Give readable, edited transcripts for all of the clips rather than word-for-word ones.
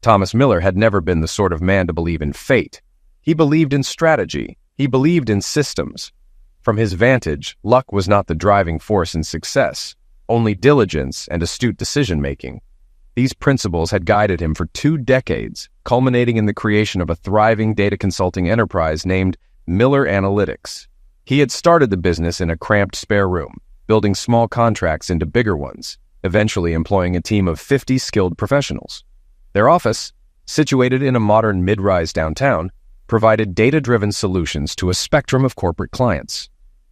Thomas Miller had never been the sort of man to believe in fate. He believed in strategy. He believed in systems. From his vantage, luck was not the driving force in success, only diligence and astute decision-making. These principles had guided him for 2 decades, culminating in the creation of a thriving data consulting enterprise named Miller Analytics. He had started the business in a cramped spare room, building small contracts into bigger ones, eventually employing a team of 50 skilled professionals. Their office, situated in a modern mid-rise downtown, provided data-driven solutions to a spectrum of corporate clients.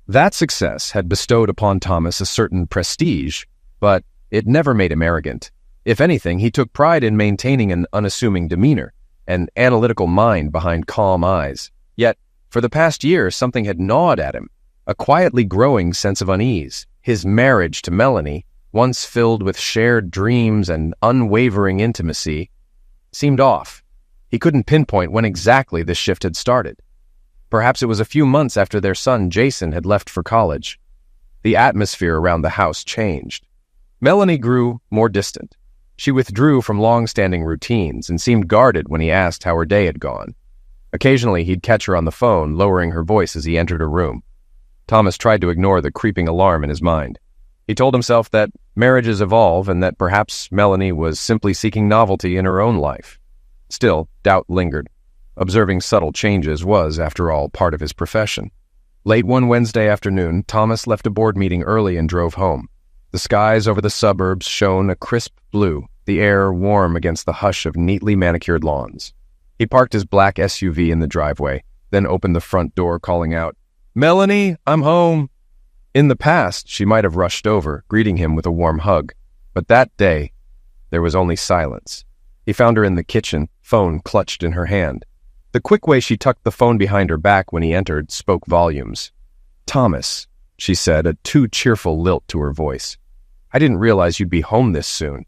That success had bestowed upon Thomas a certain prestige, but it never made him arrogant. If anything, he took pride in maintaining an unassuming demeanor, an analytical mind behind calm eyes. Yet, for the past year, something had gnawed at him, a quietly growing sense of unease. His marriage to Melanie, once filled with shared dreams and unwavering intimacy, seemed off. He couldn't pinpoint when exactly this shift had started. Perhaps it was a few months after their son Jason had left for college. The atmosphere around the house changed. Melanie grew more distant. She withdrew from long-standing routines and seemed guarded when he asked how her day had gone. Occasionally, he'd catch her on the phone, lowering her voice as he entered her room. Thomas tried to ignore the creeping alarm in his mind. He told himself that marriages evolve and that perhaps Melanie was simply seeking novelty in her own life. Still, doubt lingered. Observing subtle changes was, after all, part of his profession. Late one Wednesday afternoon, Thomas left a board meeting early and drove home. The skies over the suburbs shone a crisp blue, the air warm against the hush of neatly manicured lawns. He parked his black SUV in the driveway, then opened the front door, calling out, "Melanie, I'm home." In the past, she might have rushed over, greeting him with a warm hug. But that day, there was only silence. He found her in the kitchen, phone clutched in her hand. The quick way she tucked the phone behind her back when he entered spoke volumes. "Thomas," she said, a too cheerful lilt to her voice. "I didn't realize you'd be home this soon."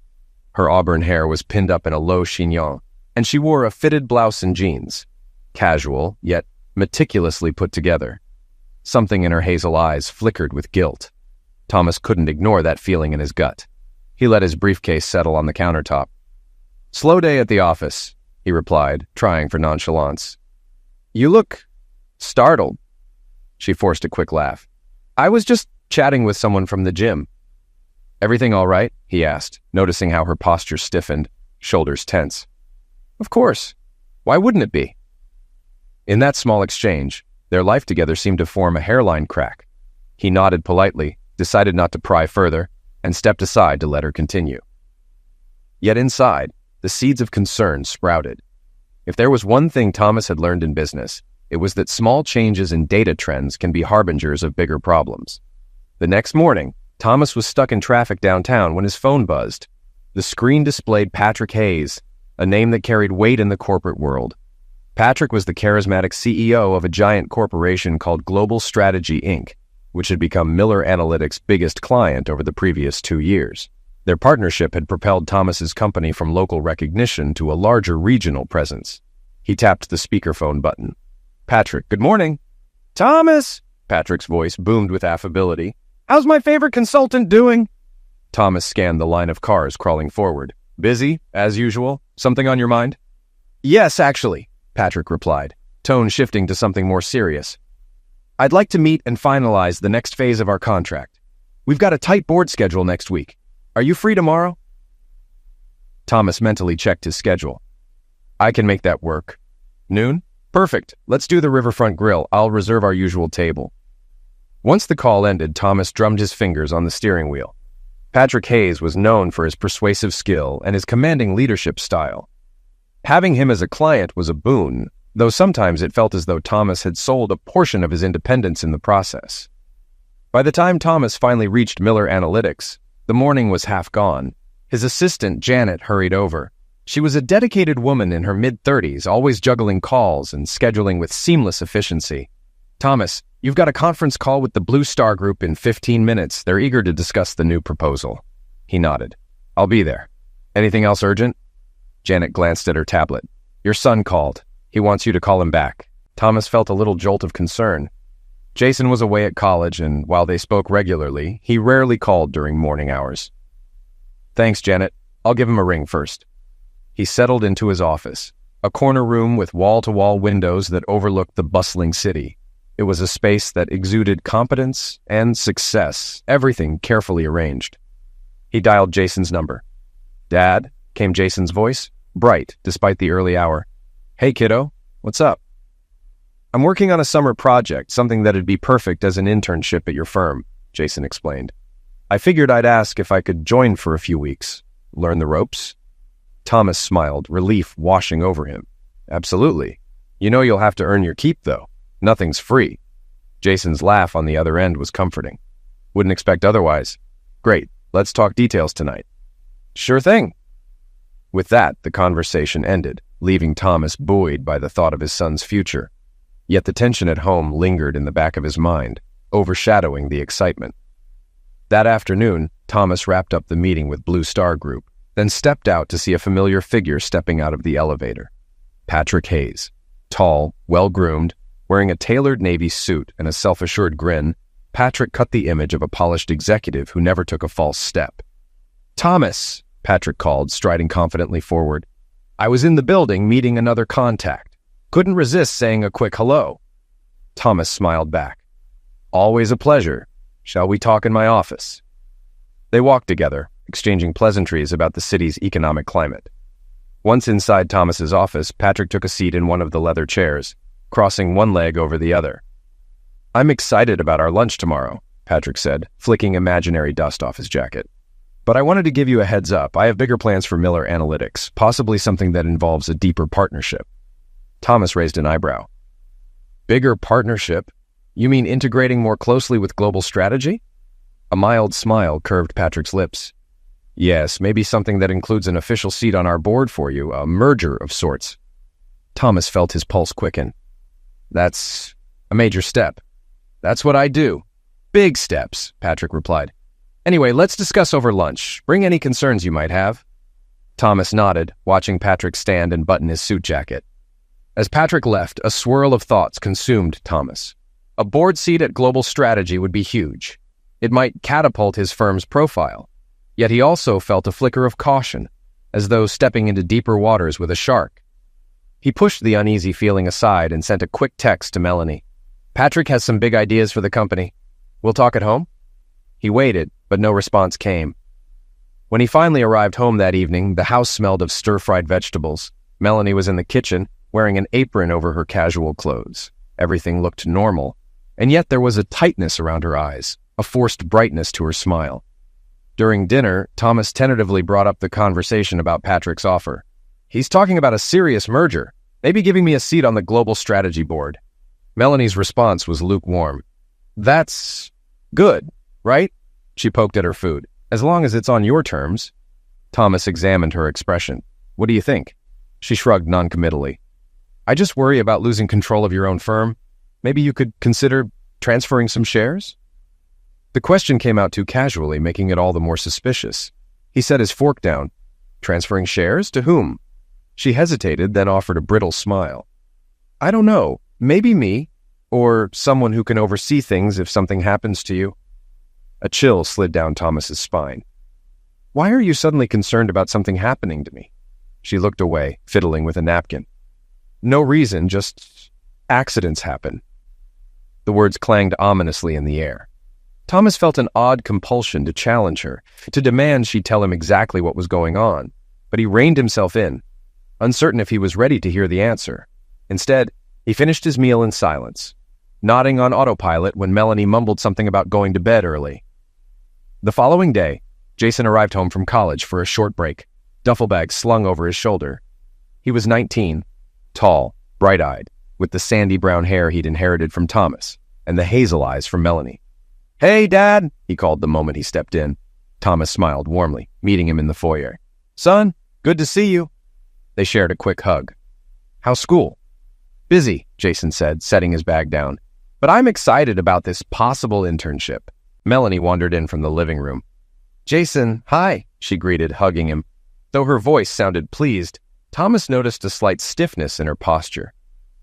Her auburn hair was pinned up in a low chignon, and she wore a fitted blouse and jeans. Casual, yet meticulously put together. Something in her hazel eyes flickered with guilt. Thomas couldn't ignore that feeling in his gut. He let his briefcase settle on the countertop. "Slow day at the office," he replied, trying for nonchalance. "You look startled." She forced a quick laugh. "I was just chatting with someone from the gym." "Everything all right?" he asked, noticing how her posture stiffened, shoulders tense. "Of course. Why wouldn't it be?" In that small exchange, their life together seemed to form a hairline crack. He nodded politely, decided not to pry further, and stepped aside to let her continue. Yet inside, the seeds of concern sprouted. If there was one thing Thomas had learned in business, it was that small changes in data trends can be harbingers of bigger problems. The next morning, Thomas was stuck in traffic downtown when his phone buzzed. The screen displayed Patrick Hayes, a name that carried weight in the corporate world. Patrick was the charismatic CEO of a giant corporation called Global Strategy, Inc., which had become Miller Analytics' biggest client over the previous 2 years. Their partnership had propelled Thomas's company from local recognition to a larger regional presence. He tapped the speakerphone button. "Patrick, good morning." "Thomas!" Patrick's voice boomed with affability. "How's my favorite consultant doing?" Thomas scanned the line of cars crawling forward. "Busy, as usual? Something on your mind?" "Yes, actually," Patrick replied, tone shifting to something more serious. "I'd like to meet and finalize the next phase of our contract. We've got a tight board schedule next week. Are you free tomorrow?" Thomas mentally checked his schedule. "I can make that work. Noon? Perfect. Let's do the Riverfront Grill. I'll reserve our usual table." Once the call ended, Thomas drummed his fingers on the steering wheel. Patrick Hayes was known for his persuasive skill and his commanding leadership style. Having him as a client was a boon, though sometimes it felt as though Thomas had sold a portion of his independence in the process. By the time Thomas finally reached Miller Analytics, the morning was half gone. His assistant, Janet, hurried over. She was a dedicated woman in her mid-30s, always juggling calls and scheduling with seamless efficiency. "Thomas, you've got a conference call with the Blue Star Group in 15 minutes. They're eager to discuss the new proposal." He nodded. "I'll be there. Anything else urgent?" Janet glanced at her tablet. "Your son called. He wants you to call him back." Thomas felt a little jolt of concern. Jason was away at college, and while they spoke regularly, he rarely called during morning hours. "Thanks, Janet. I'll give him a ring first." He settled into his office, a corner room with wall-to-wall windows that overlooked the bustling city. It was a space that exuded competence and success, everything carefully arranged. He dialed Jason's number. "Dad," came Jason's voice, bright despite the early hour. "Hey, kiddo, what's up?" "I'm working on a summer project, something that'd be perfect as an internship at your firm," Jason explained. "I figured I'd ask if I could join for a few weeks, learn the ropes." Thomas smiled, relief washing over him. "Absolutely. You know you'll have to earn your keep, though. Nothing's free." Jason's laugh on the other end was comforting. "Wouldn't expect otherwise. Great, let's talk details tonight." "Sure thing." With that, the conversation ended, leaving Thomas buoyed by the thought of his son's future. Yet the tension at home lingered in the back of his mind, overshadowing the excitement. That afternoon, Thomas wrapped up the meeting with Blue Star Group, then stepped out to see a familiar figure stepping out of the elevator. Patrick Hayes. Tall, well-groomed, wearing a tailored navy suit and a self-assured grin, Patrick cut the image of a polished executive who never took a false step. "Thomas," Patrick called, striding confidently forward. "I was in the building meeting another contact. Couldn't resist saying a quick hello." Thomas smiled back. "Always a pleasure. Shall we talk in my office?" They walked together, exchanging pleasantries about the city's economic climate. Once inside Thomas's office, Patrick took a seat in one of the leather chairs, crossing one leg over the other. "I'm excited about our lunch tomorrow," Patrick said, flicking imaginary dust off his jacket. "But I wanted to give you a heads up. I have bigger plans for Miller Analytics, possibly something that involves a deeper partnership." Thomas raised an eyebrow. "Bigger partnership? You mean integrating more closely with global strategy?" A mild smile curved Patrick's lips. "Yes, maybe something that includes an official seat on our board for you, a merger of sorts." Thomas felt his pulse quicken. "That's a major step." "That's what I do. Big steps," Patrick replied. "Anyway, let's discuss over lunch. Bring any concerns you might have." Thomas nodded, watching Patrick stand and button his suit jacket. As Patrick left, a swirl of thoughts consumed Thomas. A board seat at Global Strategy would be huge. It might catapult his firm's profile. Yet he also felt a flicker of caution, as though stepping into deeper waters with a shark. He pushed the uneasy feeling aside and sent a quick text to Melanie. "Patrick has some big ideas for the company. We'll talk at home?" He waited, but no response came. When he finally arrived home that evening, the house smelled of stir-fried vegetables. Melanie was in the kitchen, wearing an apron over her casual clothes. Everything looked normal, and yet there was a tightness around her eyes, a forced brightness to her smile. During dinner, Thomas tentatively brought up the conversation about Patrick's offer. "He's talking about a serious merger, maybe giving me a seat on the global strategy board." Melanie's response was lukewarm. "That's good, right?" She poked at her food. "As long as it's on your terms." Thomas examined her expression. "What do you think?" She shrugged noncommittally. "I just worry about losing control of your own firm. Maybe you could consider transferring some shares?" The question came out too casually, making it all the more suspicious. He set his fork down. "Transferring shares? To whom?" She hesitated, then offered a brittle smile. "I don't know. Maybe me, or someone who can oversee things if something happens to you." A chill slid down Thomas's spine. "Why are you suddenly concerned about something happening to me?" She looked away, fiddling with a napkin. "No reason, just accidents happen." The words clanged ominously in the air. Thomas felt an odd compulsion to challenge her, to demand she tell him exactly what was going on, but he reined himself in, uncertain if he was ready to hear the answer. Instead, he finished his meal in silence, nodding on autopilot when Melanie mumbled something about going to bed early. The following day, Jason arrived home from college for a short break, duffel bag slung over his shoulder. He was 19, tall, bright-eyed, with the sandy brown hair he'd inherited from Thomas, and the hazel eyes from Melanie. "Hey, Dad," he called the moment he stepped in. Thomas smiled warmly, meeting him in the foyer. "Son, good to see you." They shared a quick hug. "How's school?" "Busy," Jason said, setting his bag down. "But I'm excited about this possible internship." Melanie wandered in from the living room. "Jason, hi," she greeted, hugging him. Though her voice sounded pleased, Thomas noticed a slight stiffness in her posture.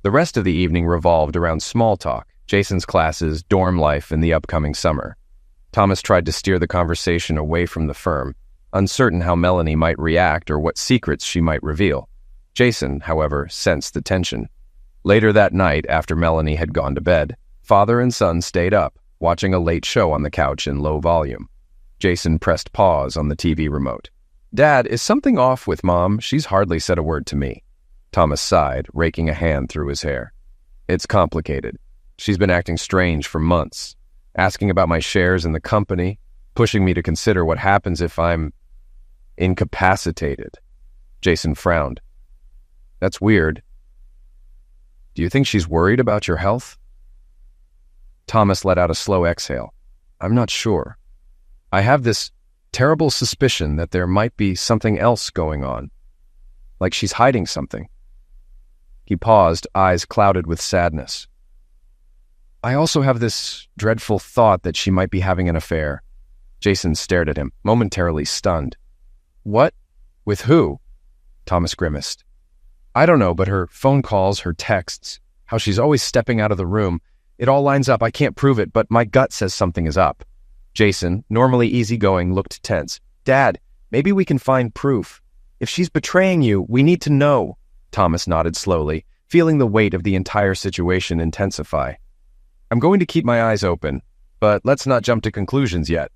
The rest of the evening revolved around small talk, Jason's classes, dorm life, and the upcoming summer. Thomas tried to steer the conversation away from the firm, uncertain how Melanie might react or what secrets she might reveal. Jason, however, sensed the tension. Later that night, after Melanie had gone to bed, father and son stayed up, watching a late show on the couch in low volume. Jason pressed pause on the TV remote. "Dad, is something off with Mom? She's hardly said a word to me." Thomas sighed, raking a hand through his hair. "It's complicated. She's been acting strange for months, asking about my shares in the company, pushing me to consider what happens if I'm incapacitated." Jason frowned. "That's weird. Do you think she's worried about your health?" Thomas let out a slow exhale. "I'm not sure. I have this terrible suspicion that there might be something else going on, like she's hiding something." He paused, eyes clouded with sadness. "I also have this dreadful thought that she might be having an affair." Jason stared at him, momentarily stunned. "What? With who?" Thomas grimaced. "I don't know, but her phone calls, her texts, how she's always stepping out of the room, it all lines up. I can't prove it, but my gut says something is up." Jason, normally easygoing, looked tense. "Dad, maybe we can find proof. If she's betraying you, we need to know." Thomas nodded slowly, feeling the weight of the entire situation intensify. "I'm going to keep my eyes open, but let's not jump to conclusions yet."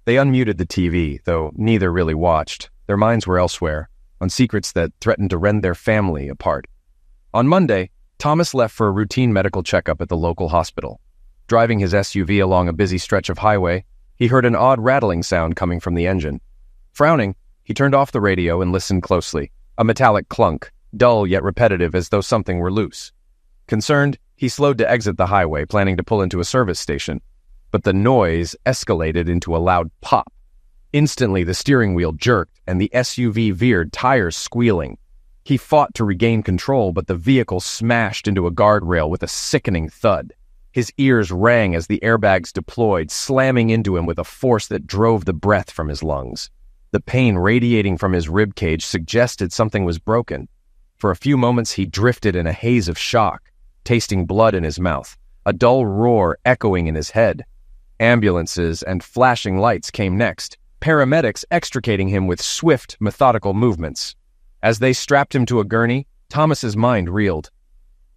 They unmuted the TV, though neither really watched. Their minds were elsewhere, on secrets that threatened to rend their family apart. On Monday, Thomas left for a routine medical checkup at the local hospital. Driving his SUV along a busy stretch of highway, he heard an odd rattling sound coming from the engine. Frowning, he turned off the radio and listened closely. A metallic clunk, dull yet repetitive, as though something were loose. Concerned, he slowed to exit the highway, planning to pull into a service station. But the noise escalated into a loud pop. Instantly, the steering wheel jerked and the SUV veered, tires squealing. He fought to regain control, but the vehicle smashed into a guardrail with a sickening thud. His ears rang as the airbags deployed, slamming into him with a force that drove the breath from his lungs. The pain radiating from his ribcage suggested something was broken. For a few moments, he drifted in a haze of shock, tasting blood in his mouth, a dull roar echoing in his head. Ambulances and flashing lights came next, paramedics extricating him with swift, methodical movements. As they strapped him to a gurney, Thomas's mind reeled.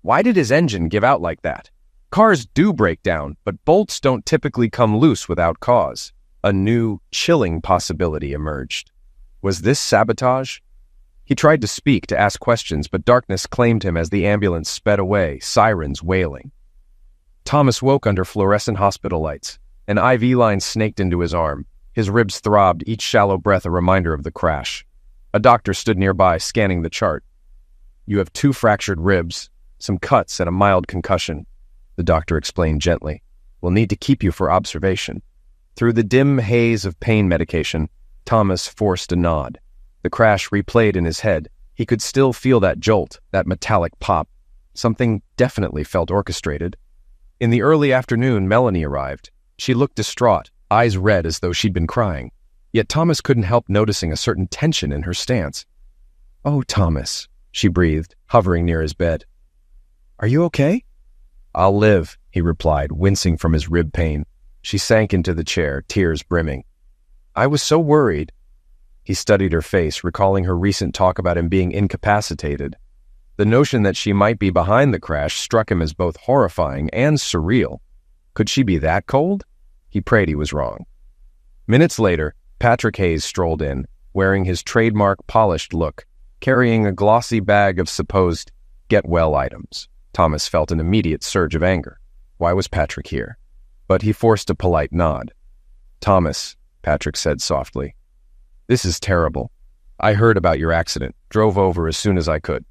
Why did his engine give out like that? Cars do break down, but bolts don't typically come loose without cause. A new, chilling possibility emerged. Was this sabotage? He tried to speak, to ask questions, but darkness claimed him as the ambulance sped away, sirens wailing. Thomas woke under fluorescent hospital lights. An IV line snaked into his arm. His ribs throbbed, each shallow breath a reminder of the crash. A doctor stood nearby, scanning the chart. "You have 2 fractured ribs, some cuts, and a mild concussion," the doctor explained gently. "We'll need to keep you for observation." Through the dim haze of pain medication, Thomas forced a nod. The crash replayed in his head. He could still feel that jolt, that metallic pop. Something definitely felt orchestrated. In the early afternoon, Melanie arrived. She looked distraught, eyes red as though she'd been crying. Yet Thomas couldn't help noticing a certain tension in her stance. "Oh, Thomas," she breathed, hovering near his bed. "Are you okay?" "I'll live," he replied, wincing from his rib pain. She sank into the chair, tears brimming. "I was so worried." He studied her face, recalling her recent talk about him being incapacitated. The notion that she might be behind the crash struck him as both horrifying and surreal. Could she be that cold? He prayed he was wrong. Minutes later, Patrick Hayes strolled in, wearing his trademark polished look, carrying a glossy bag of supposed get-well items. Thomas felt an immediate surge of anger. Why was Patrick here? But he forced a polite nod. "Thomas," Patrick said softly, "this is terrible. I heard about your accident, drove over as soon as I could."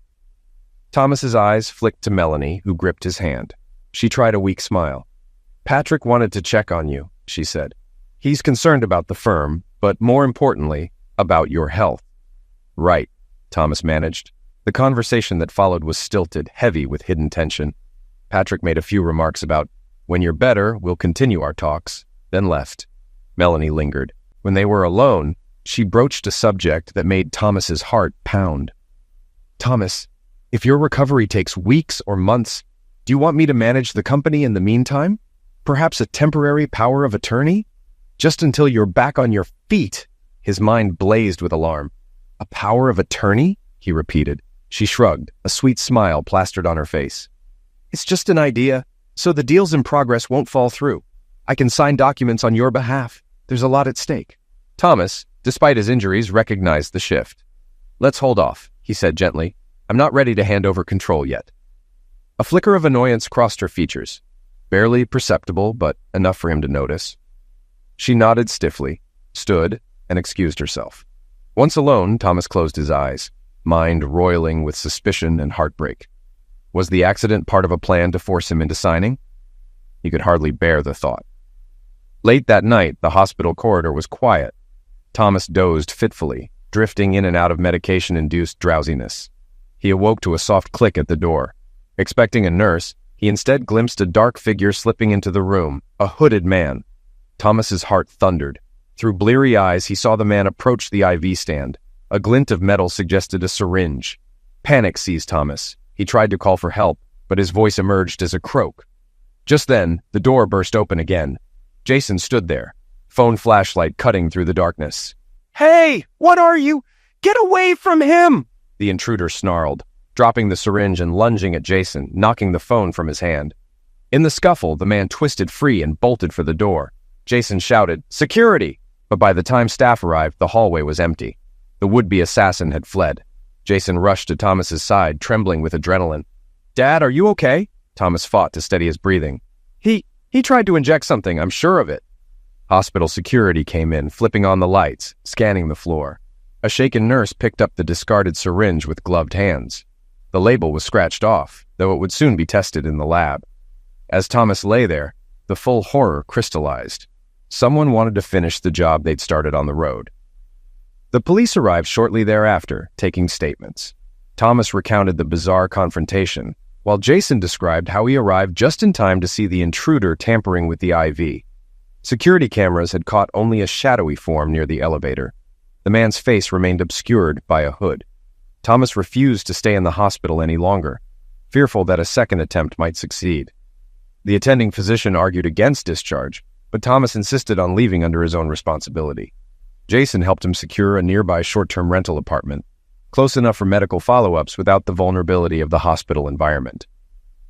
Thomas's eyes flicked to Melanie, who gripped his hand. She tried a weak smile. "Patrick wanted to check on you," she said. "He's concerned about the firm, but more importantly, about your health." "Right," Thomas managed. The conversation that followed was stilted, heavy with hidden tension. Patrick made a few remarks about, "When you're better, we'll continue our talks," then left. Melanie lingered. When they were alone, she broached a subject that made Thomas's heart pound. "Thomas, if your recovery takes weeks or months, do you want me to manage the company in the meantime? Perhaps a temporary power of attorney? Just until you're back on your feet." His mind blazed with alarm. "A power of attorney?" he repeated. She shrugged, a sweet smile plastered on her face. "It's just an idea, so the deals in progress won't fall through. I can sign documents on your behalf. There's a lot at stake." Thomas, despite his injuries, recognized the shift. "Let's hold off," he said gently. "I'm not ready to hand over control yet." A flicker of annoyance crossed her features. Barely perceptible, but enough for him to notice. She nodded stiffly, stood, and excused herself. Once alone, Thomas closed his eyes, mind roiling with suspicion and heartbreak. Was the accident part of a plan to force him into signing? He could hardly bear the thought. Late that night, the hospital corridor was quiet. Thomas dozed fitfully, drifting in and out of medication-induced drowsiness. He awoke to a soft click at the door. Expecting a nurse, he instead glimpsed a dark figure slipping into the room, a hooded man. Thomas's heart thundered. Through bleary eyes, he saw the man approach the IV stand. A glint of metal suggested a syringe. Panic seized Thomas. He tried to call for help, but his voice emerged as a croak. Just then, the door burst open again. Jason stood there, phone flashlight cutting through the darkness. "Hey, what are you? Get away from him!" the intruder snarled, dropping the syringe and lunging at Jason, knocking the phone from his hand. In the scuffle, the man twisted free and bolted for the door. Jason shouted, "Security!" But by the time staff arrived, the hallway was empty. The would-be assassin had fled. Jason rushed to Thomas's side, trembling with adrenaline. "Dad, are you okay?" Thomas fought to steady his breathing. He tried to inject something, I'm sure of it." Hospital security came in, flipping on the lights, scanning the floor. A shaken nurse picked up the discarded syringe with gloved hands. The label was scratched off, though it would soon be tested in the lab. As Thomas lay there, the full horror crystallized. Someone wanted to finish the job they'd started on the road. The police arrived shortly thereafter, taking statements. Thomas recounted the bizarre confrontation, while Jason described how he arrived just in time to see the intruder tampering with the IV. Security cameras had caught only a shadowy form near the elevator. The man's face remained obscured by a hood. Thomas refused to stay in the hospital any longer, fearful that a second attempt might succeed. The attending physician argued against discharge, but Thomas insisted on leaving under his own responsibility. Jason helped him secure a nearby short-term rental apartment, close enough for medical follow-ups without the vulnerability of the hospital environment.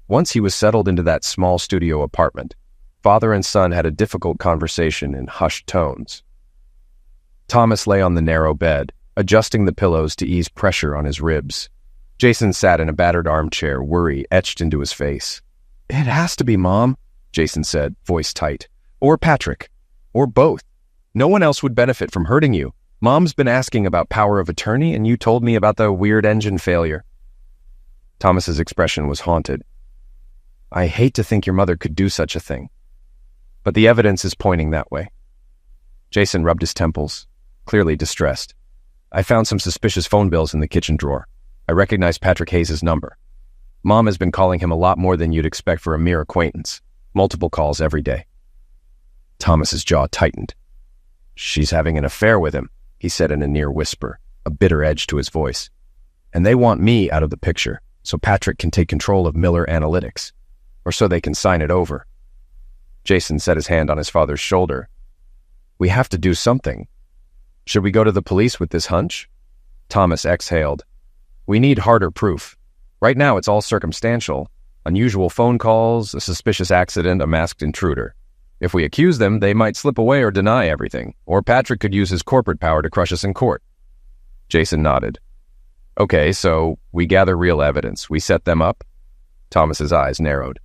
Once he was settled into that small studio apartment, father and son had a difficult conversation in hushed tones. Thomas lay on the narrow bed, adjusting the pillows to ease pressure on his ribs. Jason sat in a battered armchair, worry etched into his face. "It has to be Mom," Jason said, voice tight. "Or Patrick. Or both. No one else would benefit from hurting you. Mom's been asking about power of attorney, and you told me about the weird engine failure." Thomas's expression was haunted. "I hate to think your mother could do such a thing, but the evidence is pointing that way." Jason rubbed his temples, clearly distressed. "I found some suspicious phone bills in the kitchen drawer. I recognized Patrick Hayes' number. Mom has been calling him a lot more than you'd expect for a mere acquaintance. Multiple calls every day." Thomas's jaw tightened. "She's having an affair with him," he said in a near whisper, a bitter edge to his voice. "And they want me out of the picture, so Patrick can take control of Miller Analytics, or so they can sign it over." Jason set his hand on his father's shoulder. "We have to do something. Should we go to the police with this hunch?" Thomas exhaled. "We need harder proof. Right now it's all circumstantial. Unusual phone calls, a suspicious accident, a masked intruder. If we accuse them, they might slip away or deny everything, or Patrick could use his corporate power to crush us in court." Jason nodded. "Okay, so we gather real evidence. We set them up?" Thomas's eyes narrowed.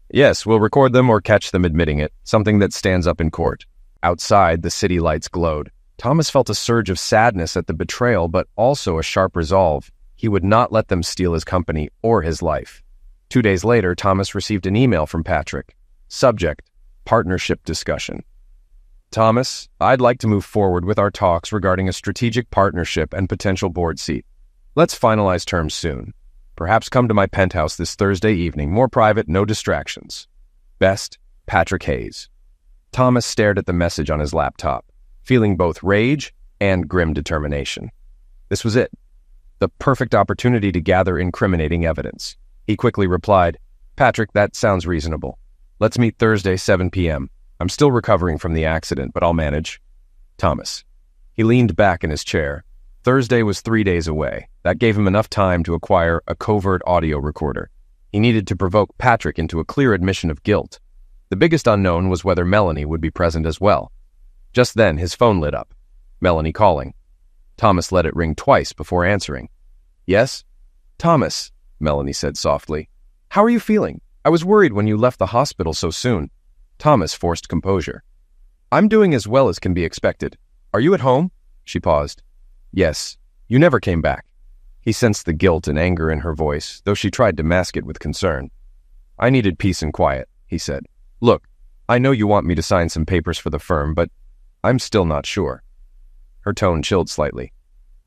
"Yes, we'll record them or catch them admitting it, something that stands up in court." Outside, the city lights glowed. Thomas felt a surge of sadness at the betrayal, but also a sharp resolve. He would not let them steal his company or his life. 2 days later, Thomas received an email from Patrick. Subject: partnership discussion. "Thomas, I'd like to move forward with our talks regarding a strategic partnership and potential board seat. Let's finalize terms soon. Perhaps come to my penthouse this Thursday evening, more private, no distractions. Best, Patrick Hayes." Thomas stared at the message on his laptop, feeling both rage and grim determination. This was it. The perfect opportunity to gather incriminating evidence. He quickly replied, "Patrick, that sounds reasonable. Let's meet Thursday, 7 p.m. I'm still recovering from the accident, but I'll manage." Thomas: He leaned back in his chair. Thursday was 3 days away. That gave him enough time to acquire a covert audio recorder. He needed to provoke Patrick into a clear admission of guilt. The biggest unknown was whether Melanie would be present as well. Just then, his phone lit up. Melanie calling. Thomas let it ring twice before answering. "Yes?" "Thomas," Melanie said softly. "How are you feeling? I was worried when you left the hospital so soon." Thomas forced composure. "I'm doing as well as can be expected. Are you at home?" She paused. "Yes. You never came back." He sensed the guilt and anger in her voice, though she tried to mask it with concern. "I needed peace and quiet," he said. "Look, I know you want me to sign some papers for the firm, but I'm still not sure." Her tone chilled slightly.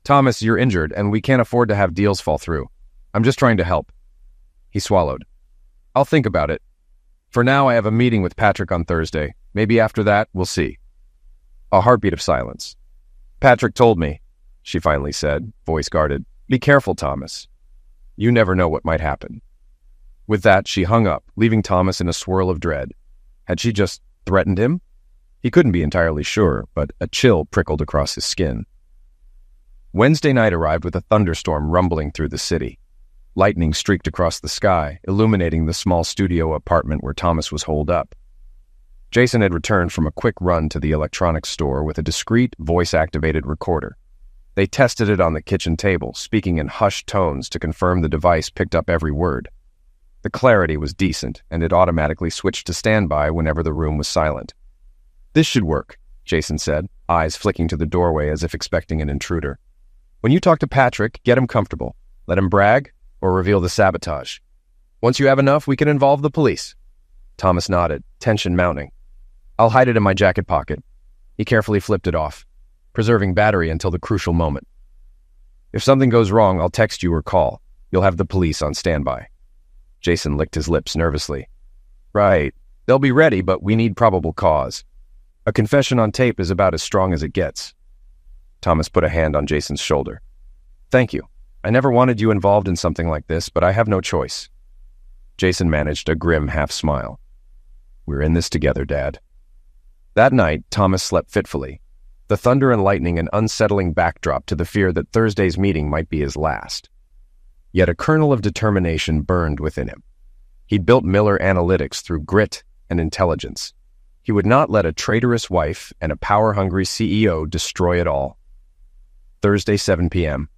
"Thomas, you're injured, and we can't afford to have deals fall through. I'm just trying to help." He swallowed. "I'll think about it. For now, I have a meeting with Patrick on Thursday. Maybe after that, we'll see." A heartbeat of silence. "Patrick told me," she finally said, voice guarded. "Be careful, Thomas. You never know what might happen." With that, she hung up, leaving Thomas in a swirl of dread. Had she just threatened him? He couldn't be entirely sure, but a chill prickled across his skin. Wednesday night arrived with a thunderstorm rumbling through the city. Lightning streaked across the sky, illuminating the small studio apartment where Thomas was holed up. Jason had returned from a quick run to the electronics store with a discreet, voice-activated recorder. They tested it on the kitchen table, speaking in hushed tones to confirm the device picked up every word. The clarity was decent, and it automatically switched to standby whenever the room was silent. "This should work," Jason said, eyes flicking to the doorway as if expecting an intruder. "When you talk to Patrick, get him comfortable. Let him brag or reveal the sabotage. Once you have enough, we can involve the police." Thomas nodded, tension mounting. "I'll hide it in my jacket pocket." He carefully flipped it off, preserving battery until the crucial moment. "If something goes wrong, I'll text you or call. You'll have the police on standby." Jason licked his lips nervously. "Right. They'll be ready, but we need probable cause. A confession on tape is about as strong as it gets." Thomas put a hand on Jason's shoulder. "Thank you. I never wanted you involved in something like this, but I have no choice." Jason managed a grim half-smile. "We're in this together, Dad." That night, Thomas slept fitfully. The thunder and lightning an unsettling backdrop to the fear that Thursday's meeting might be his last. Yet a kernel of determination burned within him. He'd built Miller Analytics through grit and intelligence. He would not let a traitorous wife and a power-hungry CEO destroy it all. Thursday, 7 p.m.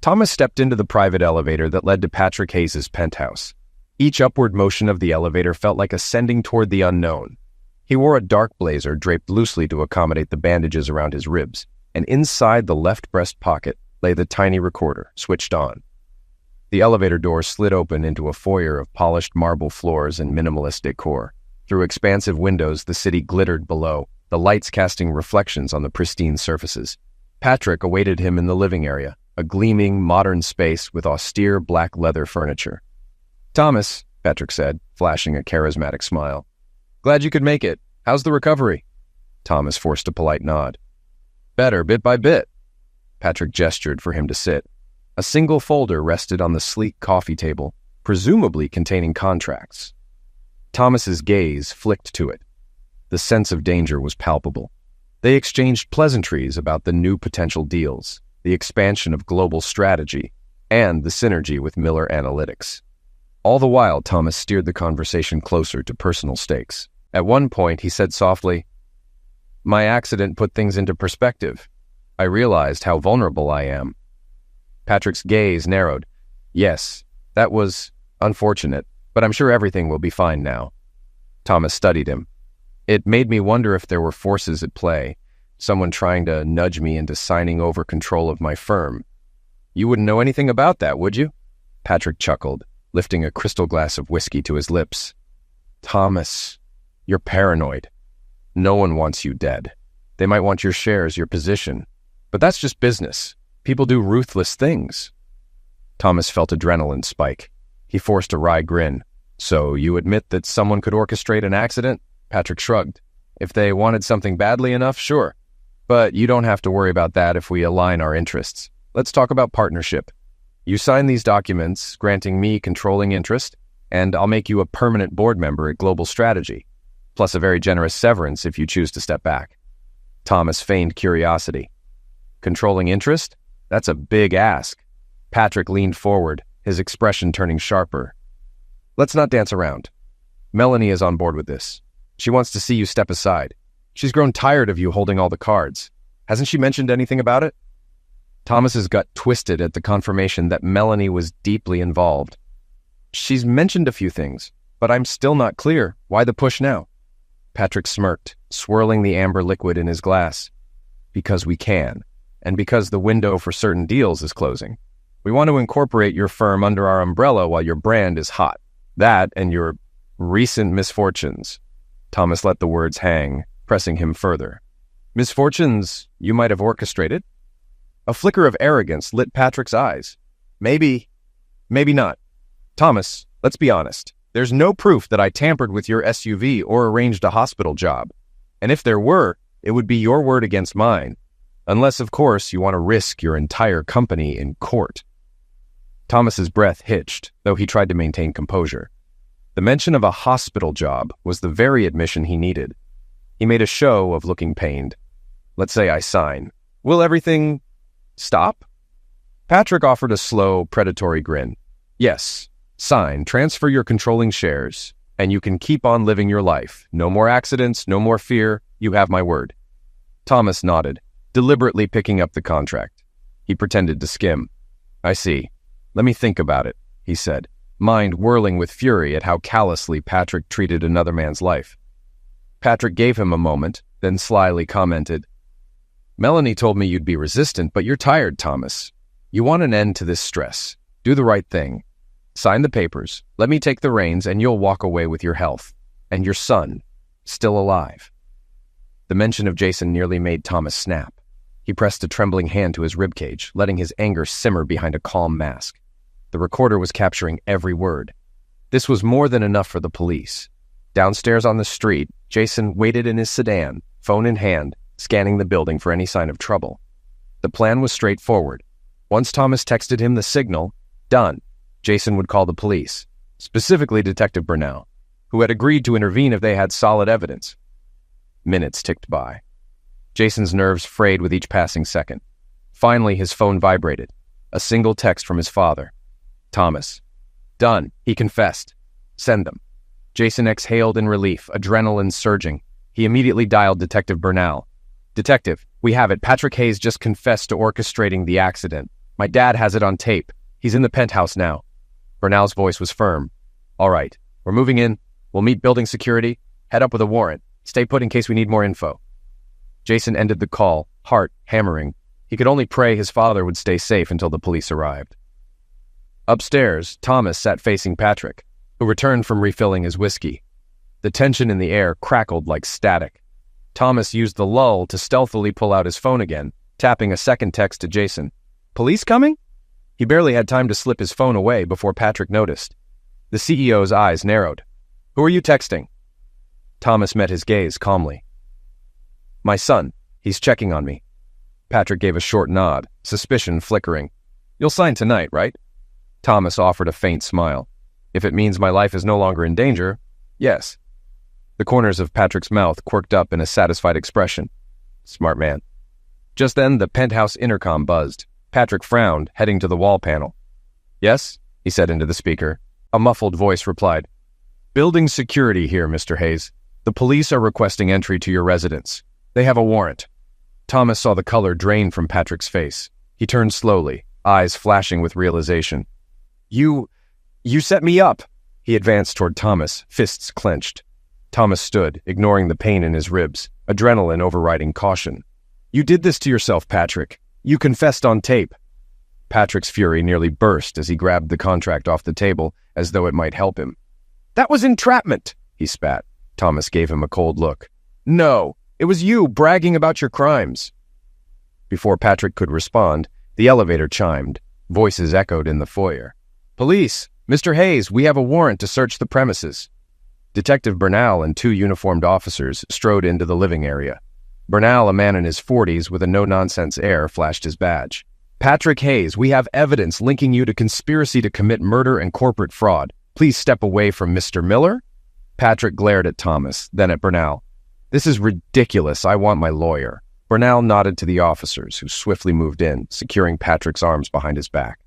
Thomas stepped into the private elevator that led to Patrick Hayes' penthouse. Each upward motion of the elevator felt like ascending toward the unknown. He wore a dark blazer draped loosely to accommodate the bandages around his ribs, and inside the left breast pocket lay the tiny recorder, switched on. The elevator door slid open into a foyer of polished marble floors and minimalist decor. Through expansive windows, the city glittered below, the lights casting reflections on the pristine surfaces. Patrick awaited him in the living area, a gleaming, modern space with austere black leather furniture. "Thomas," Patrick said, flashing a charismatic smile. "Glad you could make it. How's the recovery?" Thomas forced a polite nod. "Better, bit by bit." Patrick gestured for him to sit. A single folder rested on the sleek coffee table, presumably containing contracts. Thomas's gaze flicked to it. The sense of danger was palpable. They exchanged pleasantries about the new potential deals, the expansion of global strategy, and the synergy with Miller Analytics. All the while, Thomas steered the conversation closer to personal stakes. At one point, he said softly, "My accident put things into perspective. I realized how vulnerable I am." Patrick's gaze narrowed. "Yes, that was unfortunate, but I'm sure everything will be fine now." Thomas studied him. "It made me wonder if there were forces at play, someone trying to nudge me into signing over control of my firm." "You wouldn't know anything about that, would you?" Patrick chuckled, lifting a crystal glass of whiskey to his lips. "Thomas, you're paranoid. No one wants you dead. They might want your shares, your position. But that's just business. People do ruthless things." Thomas felt adrenaline spike. He forced a wry grin. "So you admit that someone could orchestrate an accident?" Patrick shrugged. "If they wanted something badly enough, sure. But you don't have to worry about that if we align our interests. Let's talk about partnership. You sign these documents, granting me controlling interest, and I'll make you a permanent board member at Global Strategy, plus a very generous severance if you choose to step back." Thomas feigned curiosity. Controlling interest? That's a big ask. Patrick leaned forward, his expression turning sharper. Let's not dance around. Melanie is on board with this. She wants to see you step aside. She's grown tired of you holding all the cards. Hasn't she mentioned anything about it? Thomas's gut twisted at the confirmation that Melanie was deeply involved. She's mentioned a few things, but I'm still not clear. Why the push now? Patrick smirked, swirling the amber liquid in his glass. Because we can, and because the window for certain deals is closing. We want to incorporate your firm under our umbrella while your brand is hot. That and your recent misfortunes. Thomas let the words hang, pressing him further. Misfortunes you might have orchestrated? A flicker of arrogance lit Patrick's eyes. Maybe not. Thomas, let's be honest. There's no proof that I tampered with your SUV or arranged a hospital job. And if there were, it would be your word against mine. Unless, of course, you want to risk your entire company in court. Thomas's breath hitched, though he tried to maintain composure. The mention of a hospital job was the very admission he needed. He made a show of looking pained. Let's say I sign. Will everything stop? Patrick offered a slow, predatory grin. Yes, sign, transfer your controlling shares, and you can keep on living your life. No more accidents, no more fear. You have my word. Thomas nodded, deliberately picking up the contract. He pretended to skim. I see. Let me think about it, he said, mind whirling with fury at how callously Patrick treated another man's life. Patrick gave him a moment, then slyly commented, Melanie told me you'd be resistant, but you're tired, Thomas. You want an end to this stress. Do the right thing. Sign the papers. Let me take the reins, and you'll walk away with your health. And your son, still alive. The mention of Jason nearly made Thomas snap. He pressed a trembling hand to his ribcage, letting his anger simmer behind a calm mask. The recorder was capturing every word. This was more than enough for the police. Downstairs on the street, Jason waited in his sedan, phone in hand, scanning the building for any sign of trouble. The plan was straightforward. Once Thomas texted him the signal, done, Jason would call the police, specifically Detective Burnell, who had agreed to intervene if they had solid evidence. Minutes ticked by. Jason's nerves frayed with each passing second. Finally, his phone vibrated. A single text from his father. Thomas. Done. He confessed. Send them. Jason exhaled in relief, adrenaline surging. He immediately dialed Detective Burnell. Detective, we have it. Patrick Hayes just confessed to orchestrating the accident. My dad has it on tape. He's in the penthouse now. Burnell's voice was firm. All right. We're moving in. We'll meet building security. Head up with a warrant. Stay put in case we need more info. Jason ended the call, heart hammering. He could only pray his father would stay safe until the police arrived. Upstairs, Thomas sat facing Patrick, who returned from refilling his whiskey. The tension in the air crackled like static. Thomas used the lull to stealthily pull out his phone again, tapping a second text to Jason. Police coming? He barely had time to slip his phone away before Patrick noticed. The CEO's eyes narrowed. Who are you texting? Thomas met his gaze calmly. My son. He's checking on me. Patrick gave a short nod, suspicion flickering. You'll sign tonight, right? Thomas offered a faint smile. If it means my life is no longer in danger, yes. The corners of Patrick's mouth quirked up in a satisfied expression. Smart man. Just then, the penthouse intercom buzzed. Patrick frowned, heading to the wall panel. Yes, he said into the speaker. A muffled voice replied. Building security here, Mr. Hayes. The police are requesting entry to your residence. They have a warrant. Thomas saw the color drain from Patrick's face. He turned slowly, eyes flashing with realization. You set me up. He advanced toward Thomas, fists clenched. Thomas stood, ignoring the pain in his ribs, adrenaline overriding caution. You did this to yourself, Patrick. You confessed on tape. Patrick's fury nearly burst as he grabbed the contract off the table, as though it might help him. That was entrapment, he spat. Thomas gave him a cold look. No, it was you bragging about your crimes. Before Patrick could respond, the elevator chimed. Voices echoed in the foyer. Police! Mr. Hayes, we have a warrant to search the premises. Detective Burnell and two uniformed officers strode into the living area. Burnell, a man in his 40s with a no-nonsense air, flashed his badge. Patrick Hayes, we have evidence linking you to conspiracy to commit murder and corporate fraud. Please step away from Mr. Miller. Patrick glared at Thomas, then at Burnell. This is ridiculous. I want my lawyer. Bernal nodded to the officers, who swiftly moved in, securing Patrick's arms behind his back.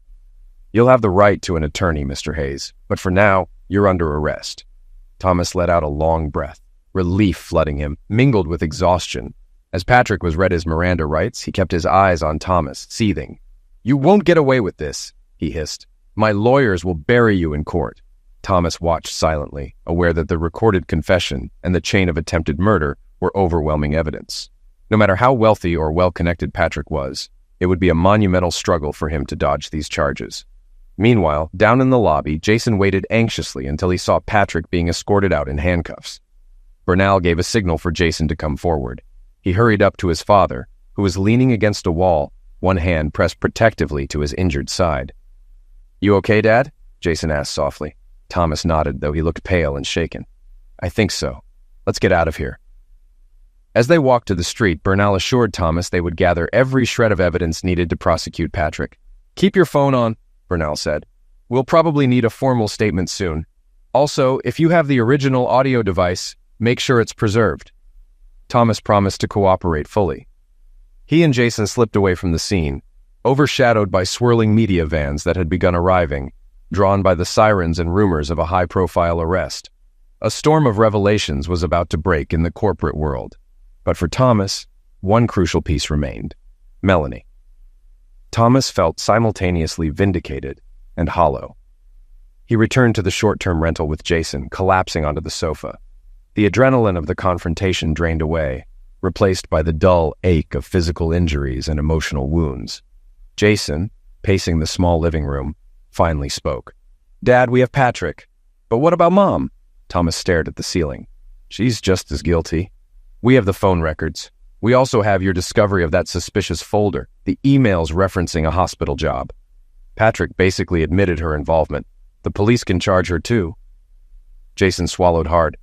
"You'll have the right to an attorney, Mr. Hayes, but for now, you're under arrest." Thomas let out a long breath, relief flooding him, mingled with exhaustion. As Patrick was read his Miranda rights, he kept his eyes on Thomas, seething. "You won't get away with this," he hissed. "My lawyers will bury you in court." Thomas watched silently, aware that the recorded confession and the chain of attempted murder were overwhelming evidence. No matter how wealthy or well-connected Patrick was, it would be a monumental struggle for him to dodge these charges. Meanwhile, down in the lobby, Jason waited anxiously until he saw Patrick being escorted out in handcuffs. Bernal gave a signal for Jason to come forward. He hurried up to his father, who was leaning against a wall, one hand pressed protectively to his injured side. "You okay, Dad?" Jason asked softly. Thomas nodded, though he looked pale and shaken. "I think so. Let's get out of here." As they walked to the street, Bernal assured Thomas they would gather every shred of evidence needed to prosecute Patrick. "Keep your phone on," Bernal said. "We'll probably need a formal statement soon. Also, if you have the original audio device, make sure it's preserved." Thomas promised to cooperate fully. He and Jason slipped away from the scene, overshadowed by swirling media vans that had begun arriving, drawn by the sirens and rumors of a high-profile arrest. A storm of revelations was about to break in the corporate world. But for Thomas, one crucial piece remained: Melanie. Thomas felt simultaneously vindicated and hollow. He returned to the short-term rental with Jason, collapsing onto the sofa. The adrenaline of the confrontation drained away, replaced by the dull ache of physical injuries and emotional wounds. Jason, pacing the small living room, finally spoke. "Dad, we have Patrick. But what about Mom?" Thomas stared at the ceiling. "She's just as guilty. We have the phone records. We also have your discovery of that suspicious folder, the emails referencing a hospital job. Patrick basically admitted her involvement. The police can charge her too." Jason swallowed hard.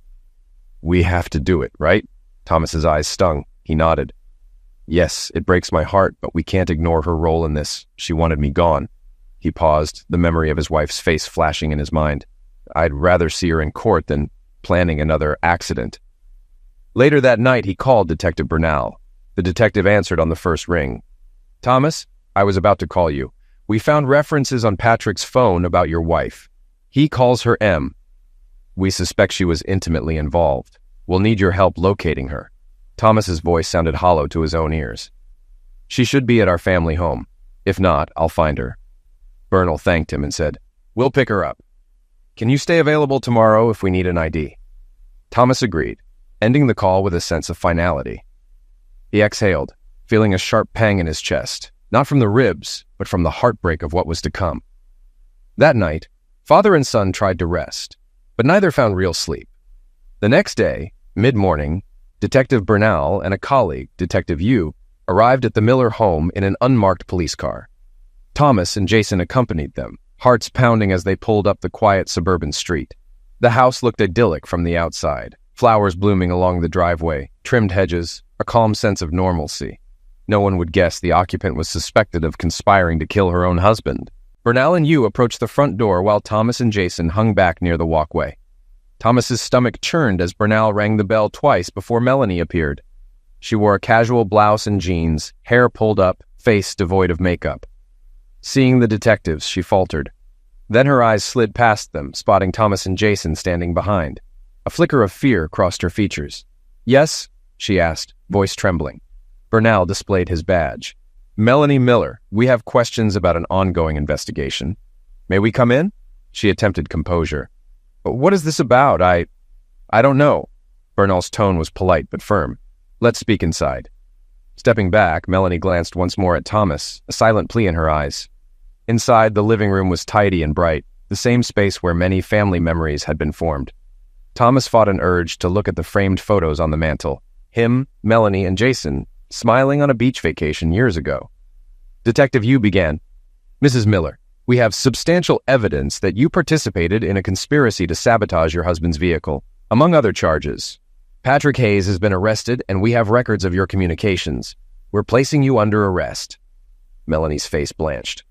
"We have to do it, right?" Thomas's eyes stung. He nodded. "Yes, it breaks my heart, but we can't ignore her role in this. She wanted me gone." He paused, the memory of his wife's face flashing in his mind. "I'd rather see her in court than planning another accident." Later that night, he called Detective Bernal. The detective answered on the first ring. "Thomas, I was about to call you. We found references on Patrick's phone about your wife. He calls her M. We suspect she was intimately involved. We'll need your help locating her." Thomas's voice sounded hollow to his own ears. "She should be at our family home. If not, I'll find her." Bernal thanked him and said, "We'll pick her up. Can you stay available tomorrow if we need an ID?" Thomas agreed, ending the call with a sense of finality. He exhaled, feeling a sharp pang in his chest, not from the ribs, but from the heartbreak of what was to come. That night, father and son tried to rest, but neither found real sleep. The next day, mid-morning, Detective Bernal and a colleague, Detective Yu, arrived at the Miller home in an unmarked police car. Thomas and Jason accompanied them, hearts pounding as they pulled up the quiet suburban street. The house looked idyllic from the outside, flowers blooming along the driveway, trimmed hedges, a calm sense of normalcy. No one would guess the occupant was suspected of conspiring to kill her own husband. Bernal and Yu approached the front door while Thomas and Jason hung back near the walkway. Thomas's stomach churned as Bernal rang the bell twice before Melanie appeared. She wore a casual blouse and jeans, hair pulled up, face devoid of makeup. Seeing the detectives, she faltered. Then her eyes slid past them, spotting Thomas and Jason standing behind. A flicker of fear crossed her features. "Yes?" she asked, voice trembling. Bernal displayed his badge. "Melanie Miller, we have questions about an ongoing investigation. May we come in?" She attempted composure. "What is this about? I don't know." Bernal's tone was polite but firm. "Let's speak inside." Stepping back, Melanie glanced once more at Thomas, a silent plea in her eyes. Inside, the living room was tidy and bright, the same space where many family memories had been formed. Thomas fought an urge to look at the framed photos on the mantel. Him, Melanie, and Jason, smiling on a beach vacation years ago. Detective Yu began. "Mrs. Miller, we have substantial evidence that you participated in a conspiracy to sabotage your husband's vehicle, among other charges. Patrick Hayes has been arrested, and we have records of your communications. We're placing you under arrest." Melanie's face blanched.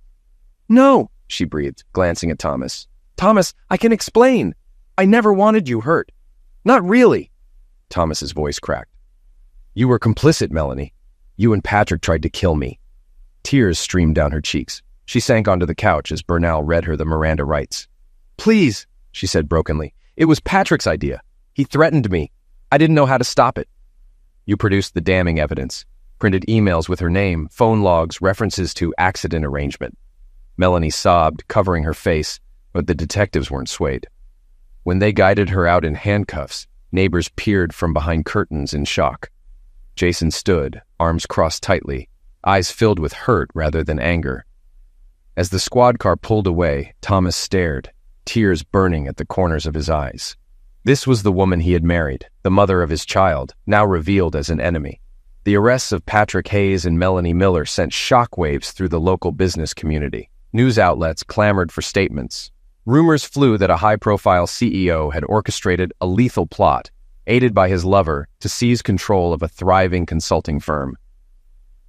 "No," she breathed, glancing at Thomas. "Thomas, I can explain. I never wanted you hurt. Not really." Thomas's voice cracked. "You were complicit, Melanie. You and Patrick tried to kill me." Tears streamed down her cheeks. She sank onto the couch as Bernal read her the Miranda rights. "Please," she said brokenly. "It was Patrick's idea. He threatened me. I didn't know how to stop it." You produced the damning evidence. Printed emails with her name, phone logs, references to accident arrangement. Melanie sobbed, covering her face, but the detectives weren't swayed. When they guided her out in handcuffs, neighbors peered from behind curtains in shock. Jason stood, arms crossed tightly, eyes filled with hurt rather than anger. As the squad car pulled away, Thomas stared, tears burning at the corners of his eyes. This was the woman he had married, the mother of his child, now revealed as an enemy. The arrests of Patrick Hayes and Melanie Miller sent shockwaves through the local business community. News outlets clamored for statements. Rumors flew that a high-profile CEO had orchestrated a lethal plot, aided by his lover, to seize control of a thriving consulting firm.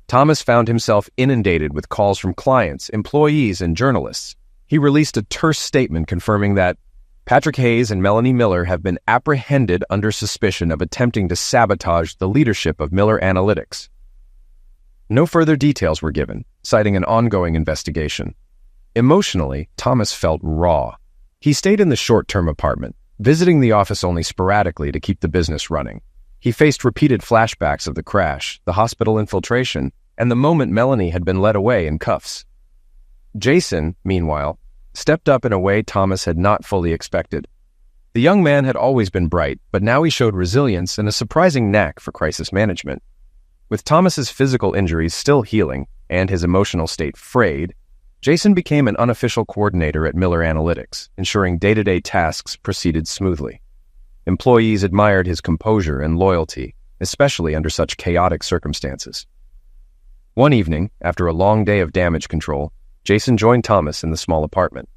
Thomas found himself inundated with calls from clients, employees, and journalists. He released a terse statement confirming that Patrick Hayes and Melanie Miller have been apprehended under suspicion of attempting to sabotage the leadership of Miller Analytics. No further details were given, citing an ongoing investigation. Emotionally, Thomas felt raw. He stayed in the short-term apartment, visiting the office only sporadically to keep the business running. He faced repeated flashbacks of the crash, the hospital infiltration, and the moment Melanie had been led away in cuffs. Jason, meanwhile, stepped up in a way Thomas had not fully expected. The young man had always been bright, but now he showed resilience and a surprising knack for crisis management. With Thomas's physical injuries still healing and his emotional state frayed, Jason became an unofficial coordinator at Miller Analytics, ensuring day-to-day tasks proceeded smoothly. Employees admired his composure and loyalty, especially under such chaotic circumstances. One evening, after a long day of damage control, Jason joined Thomas in the small apartment.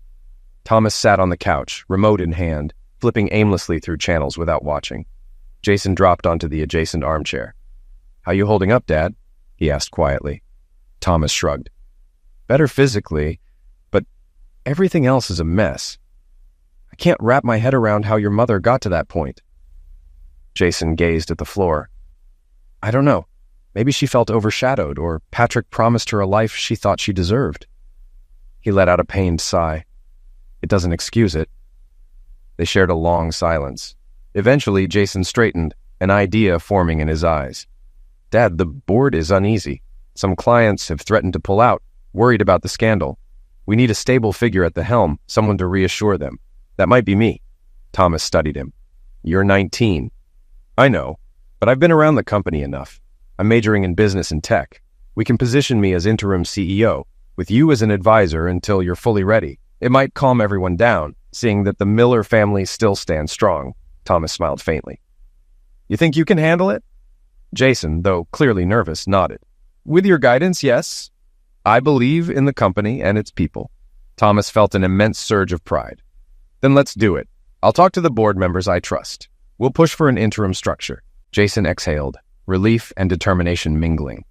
Thomas sat on the couch, remote in hand, flipping aimlessly through channels without watching. Jason dropped onto the adjacent armchair. "How you holding up, Dad?" he asked quietly. Thomas shrugged. "Better physically, but everything else is a mess. I can't wrap my head around how your mother got to that point." Jason gazed at the floor. "I don't know. Maybe she felt overshadowed, or Patrick promised her a life she thought she deserved." He let out a pained sigh. "It doesn't excuse it." They shared a long silence. Eventually, Jason straightened, an idea forming in his eyes. "Dad, the board is uneasy. Some clients have threatened to pull out, worried about the scandal. We need a stable figure at the helm, someone to reassure them. That might be me." Thomas studied him. "You're 19. "I know, but I've been around the company enough. I'm majoring in business and tech. We can position me as interim CEO, with you as an advisor until you're fully ready. It might calm everyone down, seeing that the Miller family still stands strong." Thomas smiled faintly. "You think you can handle it?" Jason, though clearly nervous, nodded. "With your guidance, yes. I believe in the company and its people." Thomas felt an immense surge of pride. "Then let's do it. I'll talk to the board members I trust. We'll push for an interim structure." Jason exhaled, relief and determination mingling.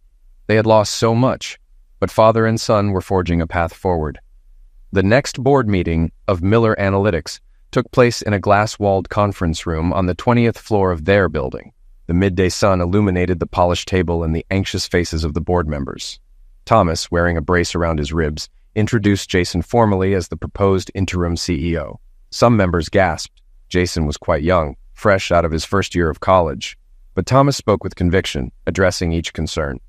They had lost so much, but father and son were forging a path forward. The next board meeting of Miller Analytics took place in a glass-walled conference room on the 20th floor of their building. The midday sun illuminated the polished table and the anxious faces of the board members. Thomas, wearing a brace around his ribs, introduced Jason formally as the proposed interim CEO. Some members gasped. Jason was quite young, fresh out of his first year of college. But Thomas spoke with conviction, addressing each concern.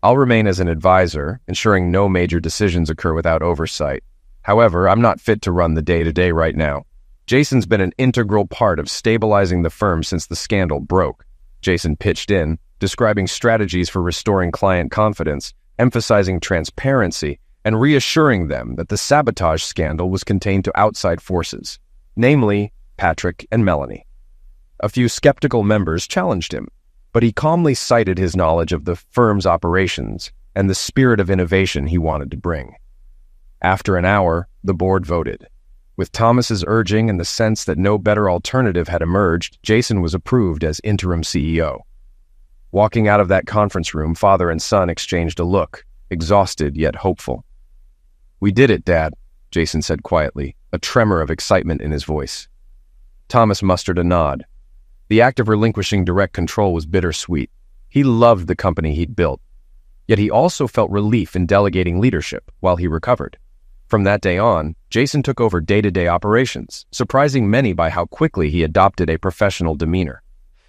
"I'll remain as an advisor, ensuring no major decisions occur without oversight. However, I'm not fit to run the day-to-day right now. Jason's been an integral part of stabilizing the firm since the scandal broke." Jason pitched in, describing strategies for restoring client confidence, emphasizing transparency, and reassuring them that the sabotage scandal was contained to outside forces, namely Patrick and Melanie. A few skeptical members challenged him, but he calmly cited his knowledge of the firm's operations and the spirit of innovation he wanted to bring. After an hour, the board voted. With Thomas's urging and the sense that no better alternative had emerged, Jason was approved as interim CEO. Walking out of that conference room, father and son exchanged a look, exhausted yet hopeful. "We did it, Dad," Jason said quietly, a tremor of excitement in his voice. Thomas mustered a nod. The act of relinquishing direct control was bittersweet. He loved the company he'd built, Yet he also felt relief in delegating leadership while he recovered. From that day on, Jason took over day-to-day operations, surprising many by how quickly he adopted a professional demeanor.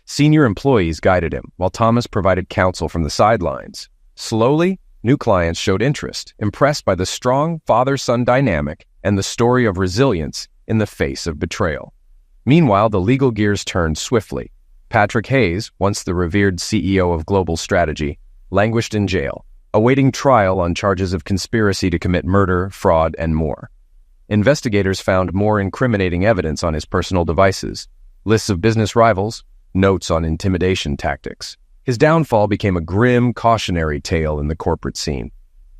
Senior employees guided him, while Thomas provided counsel from the sidelines. Slowly, new clients showed interest, impressed by the strong father-son dynamic and the story of resilience in the face of betrayal. Meanwhile, the legal gears turned swiftly. Patrick Hayes, once the revered CEO of Global Strategy, languished in jail, awaiting trial on charges of conspiracy to commit murder, fraud, and more. Investigators found more incriminating evidence on his personal devices, lists of business rivals, notes on intimidation tactics. His downfall became a grim, cautionary tale in the corporate scene.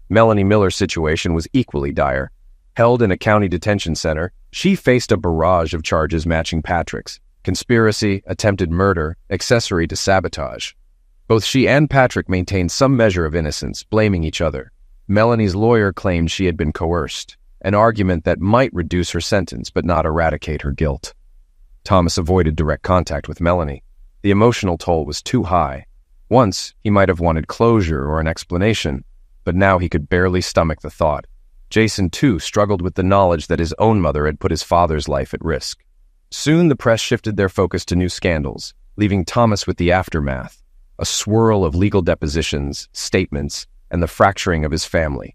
Melanie Miller's situation was equally dire. Held in a county detention center, she faced a barrage of charges matching Patrick's: conspiracy, attempted murder, accessory to sabotage. Both she and Patrick maintained some measure of innocence, blaming each other. Melanie's lawyer claimed she had been coerced, an argument that might reduce her sentence but not eradicate her guilt. Thomas avoided direct contact with Melanie. The emotional toll was too high. Once, he might have wanted closure or an explanation, but now he could barely stomach the thought. Jason, too, struggled with the knowledge that his own mother had put his father's life at risk. Soon, the press shifted their focus to new scandals, leaving Thomas with the aftermath. A swirl of legal depositions, statements, and the fracturing of his family.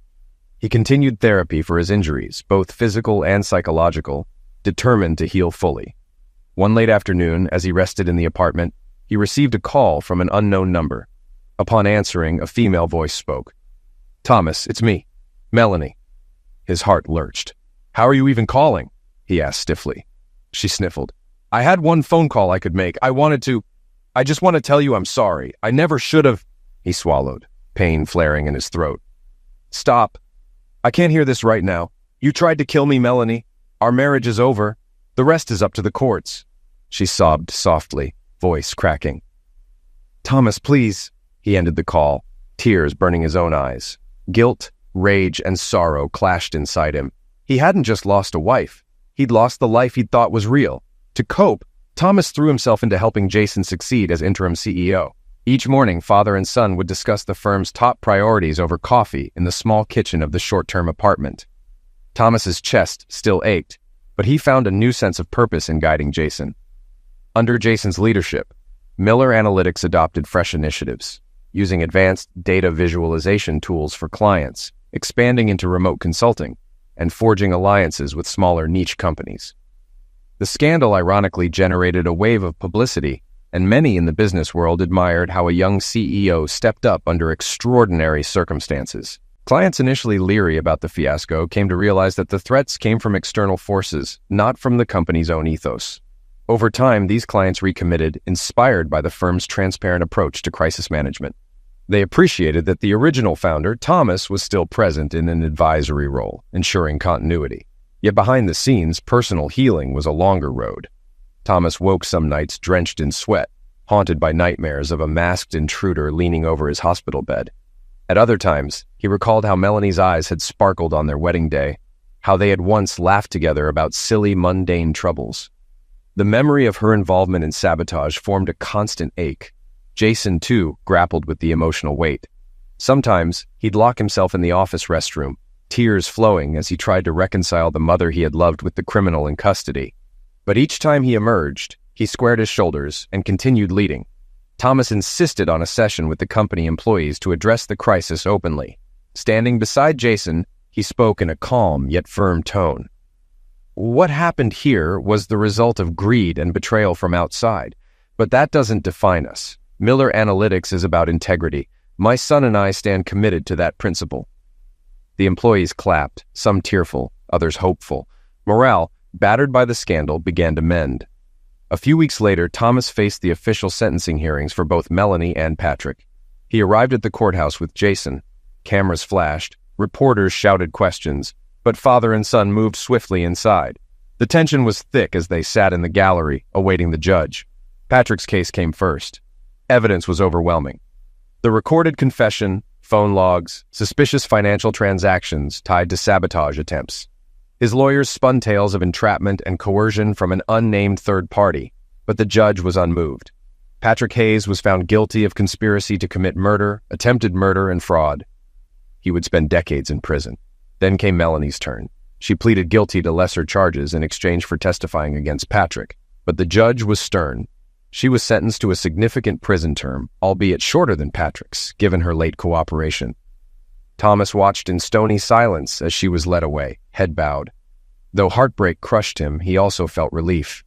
He continued therapy for his injuries, both physical and psychological, determined to heal fully. One late afternoon, as he rested in the apartment, he received a call from an unknown number. Upon answering, a female voice spoke. "Thomas, it's me, Melanie." His heart lurched. "How are you even calling?" he asked stiffly. She sniffled. "I had one phone call I could make. I just want to tell you I'm sorry. I never should have." He swallowed, pain flaring in his throat. "Stop. I can't hear this right now. You tried to kill me, Melanie. Our marriage is over. The rest is up to the courts." She sobbed softly, voice cracking. "Thomas, please." He ended the call, tears burning his own eyes. Guilt, rage, and sorrow clashed inside him. He hadn't just lost a wife. He'd lost the life he'd thought was real. To cope, Thomas threw himself into helping Jason succeed as interim CEO. Each morning, father and son would discuss the firm's top priorities over coffee in the small kitchen of the short-term apartment. Thomas's chest still ached, but he found a new sense of purpose in guiding Jason. Under Jason's leadership, Miller Analytics adopted fresh initiatives, using advanced data visualization tools for clients, expanding into remote consulting, and forging alliances with smaller niche companies. The scandal ironically generated a wave of publicity, and many in the business world admired how a young CEO stepped up under extraordinary circumstances. Clients initially leery about the fiasco came to realize that the threats came from external forces, not from the company's own ethos. Over time, these clients recommitted, inspired by the firm's transparent approach to crisis management. They appreciated that the original founder, Thomas, was still present in an advisory role, ensuring continuity. Yet behind the scenes, personal healing was a longer road. Thomas woke some nights drenched in sweat, haunted by nightmares of a masked intruder leaning over his hospital bed. At other times, he recalled how Melanie's eyes had sparkled on their wedding day, how they had once laughed together about silly, mundane troubles. The memory of her involvement in sabotage formed a constant ache. Jason, too, grappled with the emotional weight. Sometimes, he'd lock himself in the office restroom, tears flowing as he tried to reconcile the mother he had loved with the criminal in custody. But each time he emerged, he squared his shoulders and continued leading. Thomas insisted on a session with the company employees to address the crisis openly. Standing beside Jason, he spoke in a calm yet firm tone. What happened here was the result of greed and betrayal from outside, but that doesn't define us. Miller Analytics is about integrity. My son and I stand committed to that principle. The employees clapped, some tearful, others hopeful. Morale, battered by the scandal, began to mend. A few weeks later, Thomas faced the official sentencing hearings for both Melanie and Patrick. He arrived at the courthouse with Jason. Cameras flashed, reporters shouted questions, but father and son moved swiftly inside. The tension was thick as they sat in the gallery, awaiting the judge. Patrick's case came first. Evidence was overwhelming. The recorded confession, phone logs, suspicious financial transactions tied to sabotage attempts. His lawyers spun tales of entrapment and coercion from an unnamed third party, but the judge was unmoved. Patrick Hayes was found guilty of conspiracy to commit murder, attempted murder, and fraud. He would spend decades in prison. Then came Melanie's turn. She pleaded guilty to lesser charges in exchange for testifying against Patrick, but the judge was stern. She was sentenced to a significant prison term, albeit shorter than Patrick's, given her late cooperation. Thomas watched in stony silence as she was led away, head bowed. Though heartbreak crushed him, he also felt relief.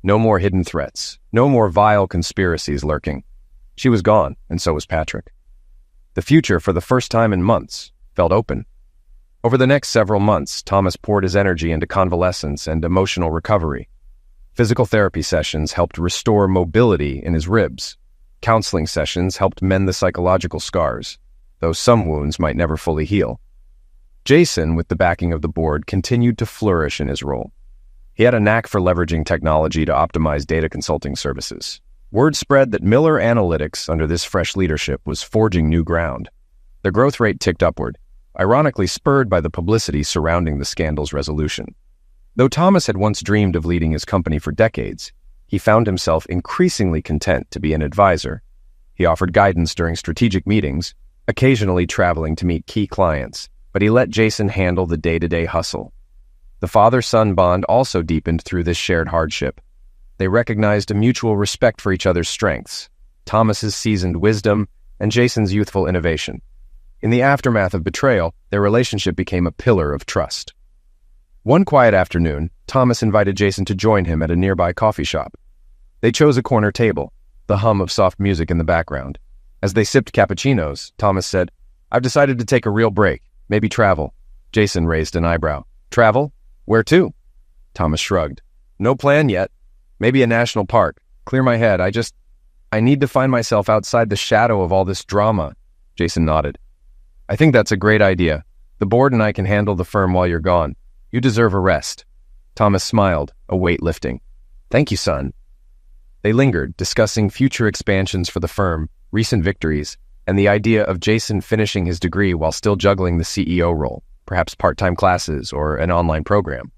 No more hidden threats, no more vile conspiracies lurking. She was gone, and so was Patrick. The future, for the first time in months, felt open. Over the next several months, Thomas poured his energy into convalescence and emotional recovery. Physical therapy sessions helped restore mobility in his ribs. Counseling sessions helped mend the psychological scars, though some wounds might never fully heal. Jason, with the backing of the board, continued to flourish in his role. He had a knack for leveraging technology to optimize data consulting services. Word spread that Miller Analytics, under this fresh leadership, was forging new ground. The growth rate ticked upward, ironically spurred by the publicity surrounding the scandal's resolution. Though Thomas had once dreamed of leading his company for decades, he found himself increasingly content to be an advisor. He offered guidance during strategic meetings, occasionally traveling to meet key clients, but he let Jason handle the day-to-day hustle. The father-son bond also deepened through this shared hardship. They recognized a mutual respect for each other's strengths, Thomas's seasoned wisdom and Jason's youthful innovation. In the aftermath of betrayal, their relationship became a pillar of trust. One quiet afternoon, Thomas invited Jason to join him at a nearby coffee shop. They chose a corner table, the hum of soft music in the background. As they sipped cappuccinos, Thomas said, "I've decided to take a real break, maybe travel." Jason raised an eyebrow. "Travel? Where to?" Thomas shrugged. "No plan yet. Maybe a national park. Clear my head. I need to find myself outside the shadow of all this drama." Jason nodded. "I think that's a great idea. The board and I can handle the firm while you're gone. You deserve a rest." Thomas smiled, a weight lifting. "Thank you, son." They lingered, discussing future expansions for the firm, recent victories, and the idea of Jason finishing his degree while still juggling the CEO role, perhaps part-time classes or an online program.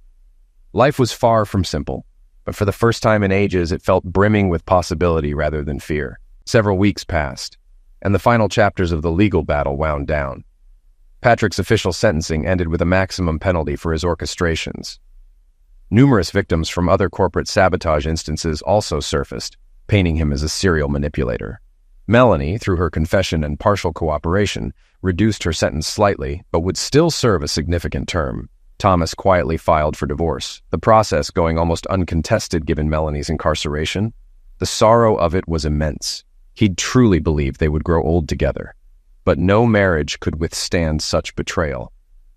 Life was far from simple, but for the first time in ages, it felt brimming with possibility rather than fear. Several weeks passed, and the final chapters of the legal battle wound down. Patrick's official sentencing ended with a maximum penalty for his orchestrations. Numerous victims from other corporate sabotage instances also surfaced, painting him as a serial manipulator. Melanie, through her confession and partial cooperation, reduced her sentence slightly, but would still serve a significant term. Thomas quietly filed for divorce, the process going almost uncontested given Melanie's incarceration. The sorrow of it was immense. He'd truly believed they would grow old together. But no marriage could withstand such betrayal.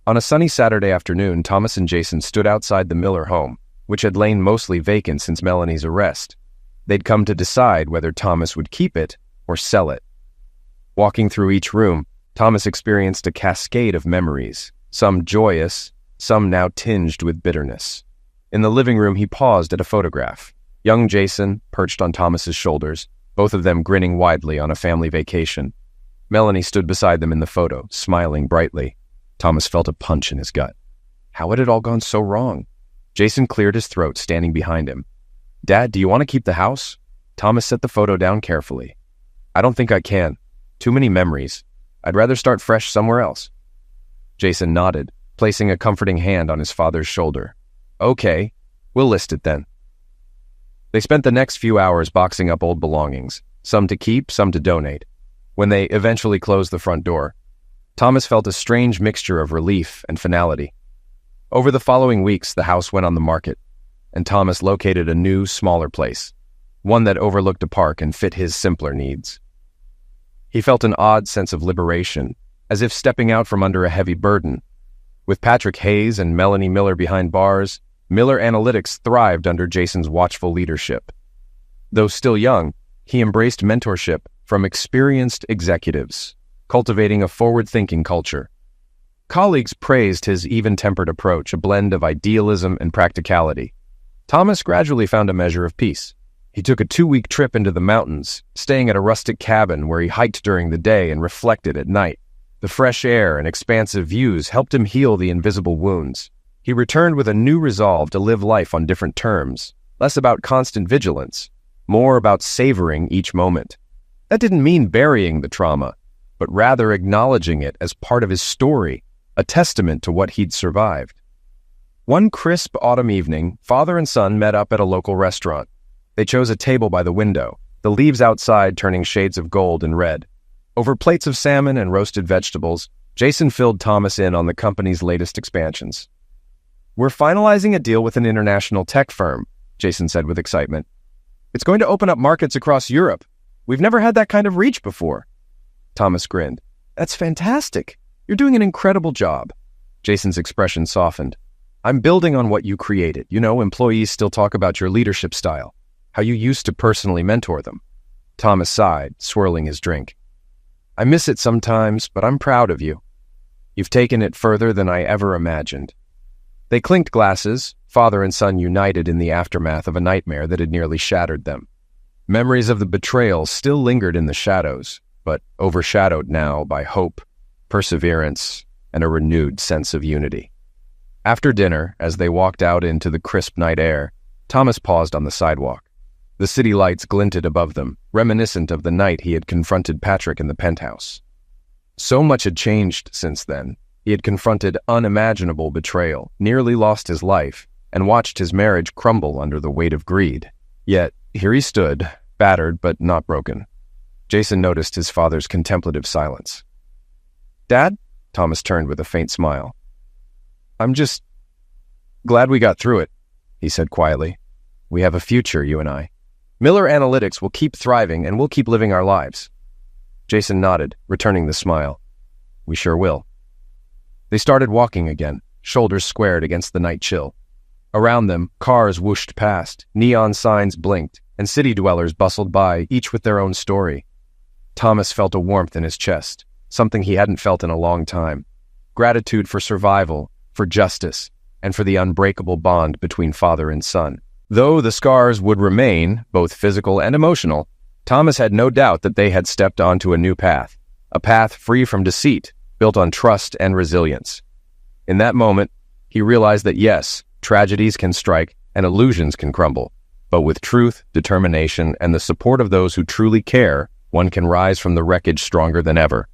On a sunny Saturday afternoon, Thomas and Jason stood outside the Miller home, which had lain mostly vacant since Melanie's arrest. They'd come to decide whether Thomas would keep it or sell it. Walking through each room, Thomas experienced a cascade of memories, some joyous, some now tinged with bitterness. In the living room, he paused at a photograph. Young Jason, perched on Thomas's shoulders, both of them grinning widely on a family vacation. Melanie stood beside them in the photo, smiling brightly. Thomas felt a punch in his gut. How had it all gone so wrong? Jason cleared his throat, standing behind him. "Dad, do you want to keep the house?" Thomas set the photo down carefully. "I don't think I can. Too many memories. I'd rather start fresh somewhere else." Jason nodded, placing a comforting hand on his father's shoulder. "Okay, we'll list it then." They spent the next few hours boxing up old belongings, some to keep, some to donate. When they eventually closed the front door, Thomas felt a strange mixture of relief and finality. Over the following weeks, the house went on the market, and Thomas located a new, smaller place, one that overlooked a park and fit his simpler needs. He felt an odd sense of liberation, as if stepping out from under a heavy burden. With Patrick Hayes and Melanie Miller behind bars, Miller Analytics thrived under Jason's watchful leadership. Though still young, he embraced mentorship from experienced executives, cultivating a forward-thinking culture. Colleagues praised his even-tempered approach, a blend of idealism and practicality. Thomas gradually found a measure of peace. He took a 2-week trip into the mountains, staying at a rustic cabin where he hiked during the day and reflected at night. The fresh air and expansive views helped him heal the invisible wounds. He returned with a new resolve to live life on different terms, less about constant vigilance, more about savoring each moment. That didn't mean burying the trauma, but rather acknowledging it as part of his story, a testament to what he'd survived. One crisp autumn evening, father and son met up at a local restaurant. They chose a table by the window, the leaves outside turning shades of gold and red. Over plates of salmon and roasted vegetables, Jason filled Thomas in on the company's latest expansions. "We're finalizing a deal with an international tech firm," Jason said with excitement. "It's going to open up markets across Europe. We've never had that kind of reach before." Thomas grinned. "That's fantastic. You're doing an incredible job." Jason's expression softened. "I'm building on what you created. You know, employees still talk about your leadership style, how you used to personally mentor them." Thomas sighed, swirling his drink. "I miss it sometimes, but I'm proud of you. You've taken it further than I ever imagined." They clinked glasses, father and son united in the aftermath of a nightmare that had nearly shattered them. Memories of the betrayal still lingered in the shadows, but overshadowed now by hope, perseverance, and a renewed sense of unity. After dinner, as they walked out into the crisp night air, Thomas paused on the sidewalk. The city lights glinted above them, reminiscent of the night he had confronted Patrick in the penthouse. So much had changed since then. He had confronted unimaginable betrayal, nearly lost his life, and watched his marriage crumble under the weight of greed. Yet, here he stood, battered but not broken. Jason noticed his father's contemplative silence. "Dad?" Thomas turned with a faint smile. "I'm just glad we got through it," he said quietly. "We have a future, you and I. Miller Analytics will keep thriving and we'll keep living our lives." Jason nodded, returning the smile. "We sure will." They started walking again, shoulders squared against the night chill. Around them, cars whooshed past, neon signs blinked, and city dwellers bustled by, each with their own story. Thomas felt a warmth in his chest, something he hadn't felt in a long time. Gratitude for survival, for justice, and for the unbreakable bond between father and son. Though the scars would remain, both physical and emotional, Thomas had no doubt that they had stepped onto a new path, a path free from deceit, built on trust and resilience. In that moment, he realized that yes, tragedies can strike and illusions can crumble, but with truth, determination, and the support of those who truly care, one can rise from the wreckage stronger than ever.